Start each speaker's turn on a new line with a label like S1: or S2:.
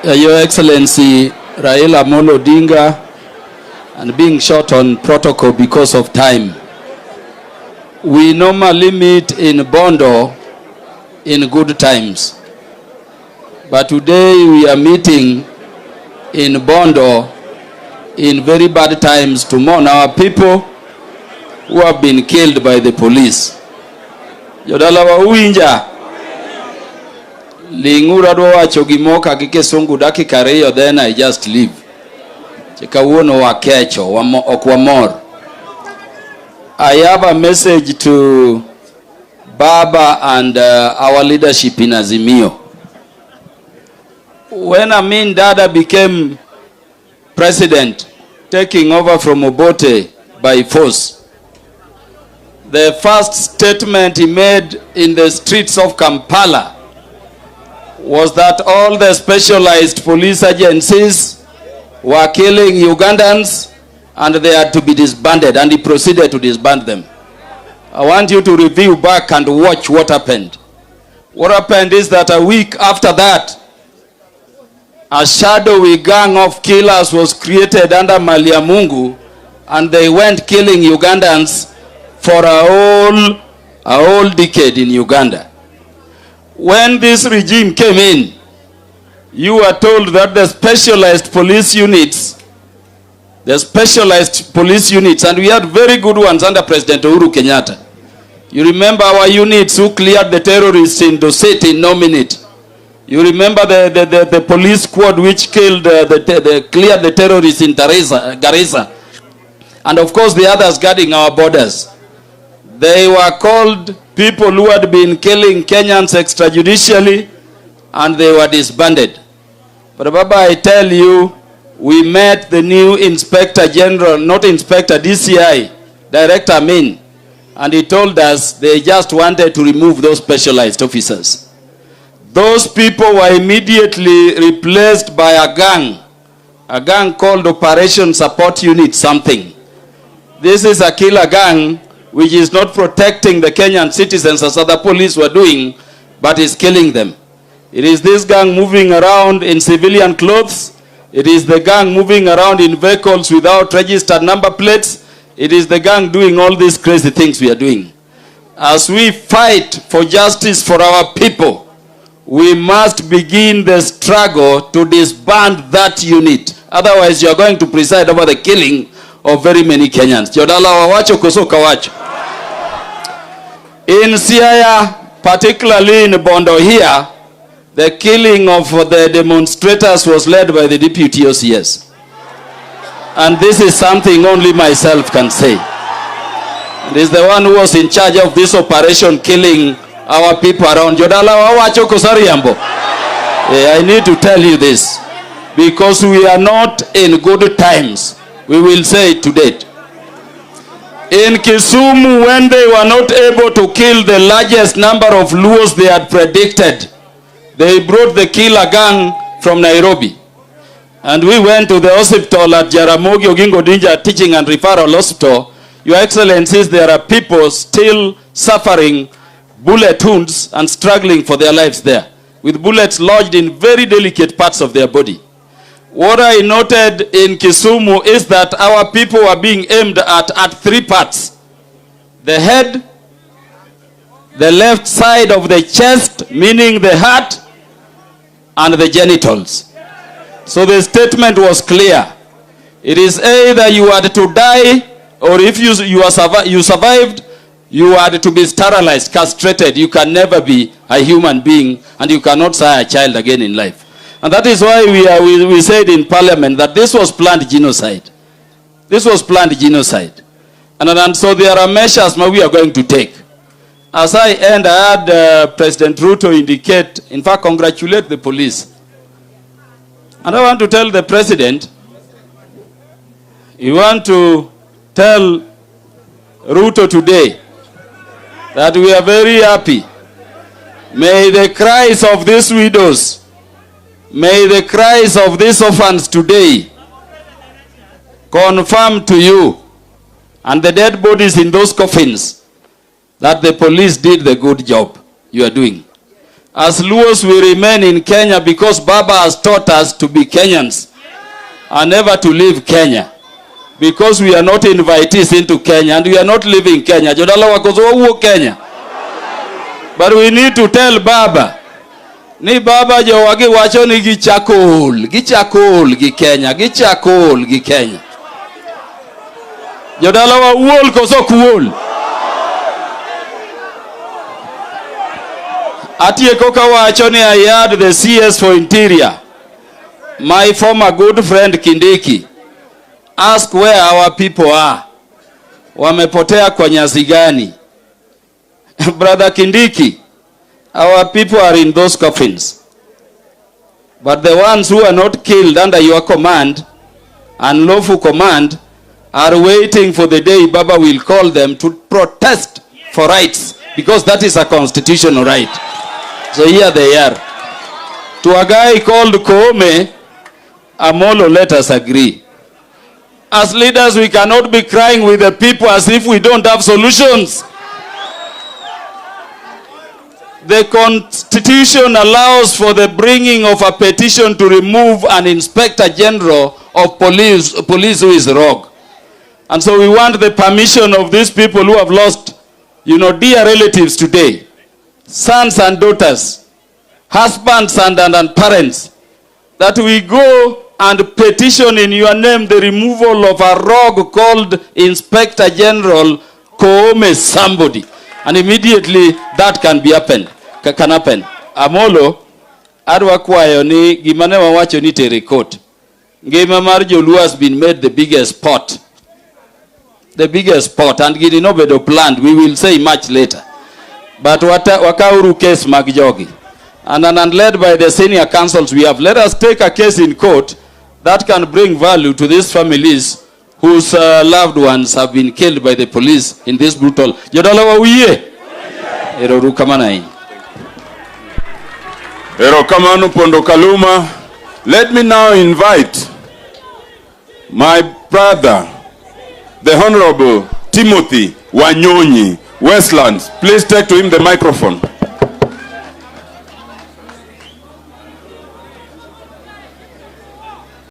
S1: Your Excellency Raila Amolo Odinga, and being short on protocol because of time. We normally meet in Bondo in good times, but today we are meeting in Bondo in very bad times to mourn our people who have been killed by the police. Jodala wa uinja lingura do wacho gimoka kike sungu daki kareyo, then I just leave. Chikawuono wa kecho okwamor. I have a message to Baba and our leadership in Azimio. When Amin Dada became president, taking over from Obote by force, the first statement he made in the streets of Kampala was that all the specialized police agencies were killing Ugandans and they had to be disbanded, and he proceeded to disband them. I want you to review back and watch what happened. What happened is that a week after that, a shadowy gang of killers was created under Malia Mungu, and they went killing Ugandans for a whole decade in Uganda. When this regime came in, you were told that the specialized police units, and we had very good ones under President Uhuru Kenyatta. You remember our units who cleared the terrorists in Doseti in Nominate. You remember the police squad which killed, cleared the terrorists in Garissa. And of course the others guarding our borders. They were called people who had been killing Kenyans extrajudicially, and they were disbanded. But Baba, I tell you, we met the new Inspector General, not Inspector, DCI, Director Amin, and he told us they just wanted to remove those specialized officers. Those people were immediately replaced by a gang called Operation Support Unit something. This is a killer gang which is not protecting the Kenyan citizens as other police were doing, but is killing them. It is this gang moving around in civilian clothes. It is the gang moving around in vehicles without registered number plates. It is the gang doing all these crazy things we are doing. As we fight for justice for our people, we must begin the struggle to disband that unit. Otherwise, you are going to preside over the killing of very many Kenyans. Jodala wawacho kusoka wacho. In Siaya, particularly in Bondo here, the killing of the demonstrators was led by the deputy OCS. And this is something only myself can say. And is the one who was in charge of this operation killing our people around. Jodala wawacho kusariambo. I need to tell you this, because we are not in good times. We will say it today. In Kisumu, when they were not able to kill the largest number of Luos they had predicted, they brought the killer gang from Nairobi. And we went to the hospital at Jaramogi Oginga Odinga Teaching and Referral Hospital. Your Excellencies, there are people still suffering bullet wounds and struggling for their lives there, with bullets lodged in very delicate parts of their body. What I noted in Kisumu is that our people are being aimed at three parts: the head, the left side of the chest, meaning the heart, and the genitals. So the statement was clear. It is either you had to die, or if you survived, you had to be sterilized, castrated. You can never be a human being, and you cannot sire a child again in life. And that is why we said in Parliament that this was planned genocide. This was planned genocide. And so there are measures we are going to take. As I end, I had President Ruto indicate, in fact, congratulate the police. And I want to tell the President, you want to tell Ruto today that we are very happy. May the cries of these widows, may the cries of these orphans today confirm to you and the dead bodies in those coffins that the police did the good job you are doing. As Luos, we remain in Kenya because Baba has taught us to be Kenyans and never to leave Kenya. Because we are not invitees into Kenya and we are not living Kenya. Jodala wakozo uo Kenya. But we need to tell Baba. Ni Baba jo wagi wacho ni gichakol gi Kenya, gichakol gi Kenya. Jodala wa uol koso kuol. Atieko kawacho ni I had the CS for Interior, my former good friend Kindiki, ask where our people are. Wamepotea kwa nyasi gani? Brother Kindiki, our people are in those coffins. But the ones who are not killed under your command, unlawful command, are waiting for the day Baba will call them to protest for rights, because that is a constitutional right. So here they are. To a guy called Koome, Amolo, let us agree. As leaders, we cannot be crying with the people as if we don't have solutions. The Constitution allows for the bringing of a petition to remove an Inspector General of police who is rogue. And so we want the permission of these people who have lost, dear relatives today, sons and daughters, husbands and parents, that we go and petition in your name the removal of a rogue called Inspector General Koome somebody. And immediately that can happen. Amolo, adwa kwayo ni gimane wawacho ni terikot. Ngima mar Luos has been made the biggest pot. The biggest pot. And gini no bedo planned. We will say much later. But wakauru case magjogi. And led by the senior councils we have, let us take a case in court that can bring value to these families whose loved ones have been killed by the police in this brutal. Jodala wiye. Eroru kamana in.
S2: Ero kamanu Pondo Kaluma. Let me now invite my brother, the Honorable Timothy Wanyonyi, Westlands. Please take to him the microphone.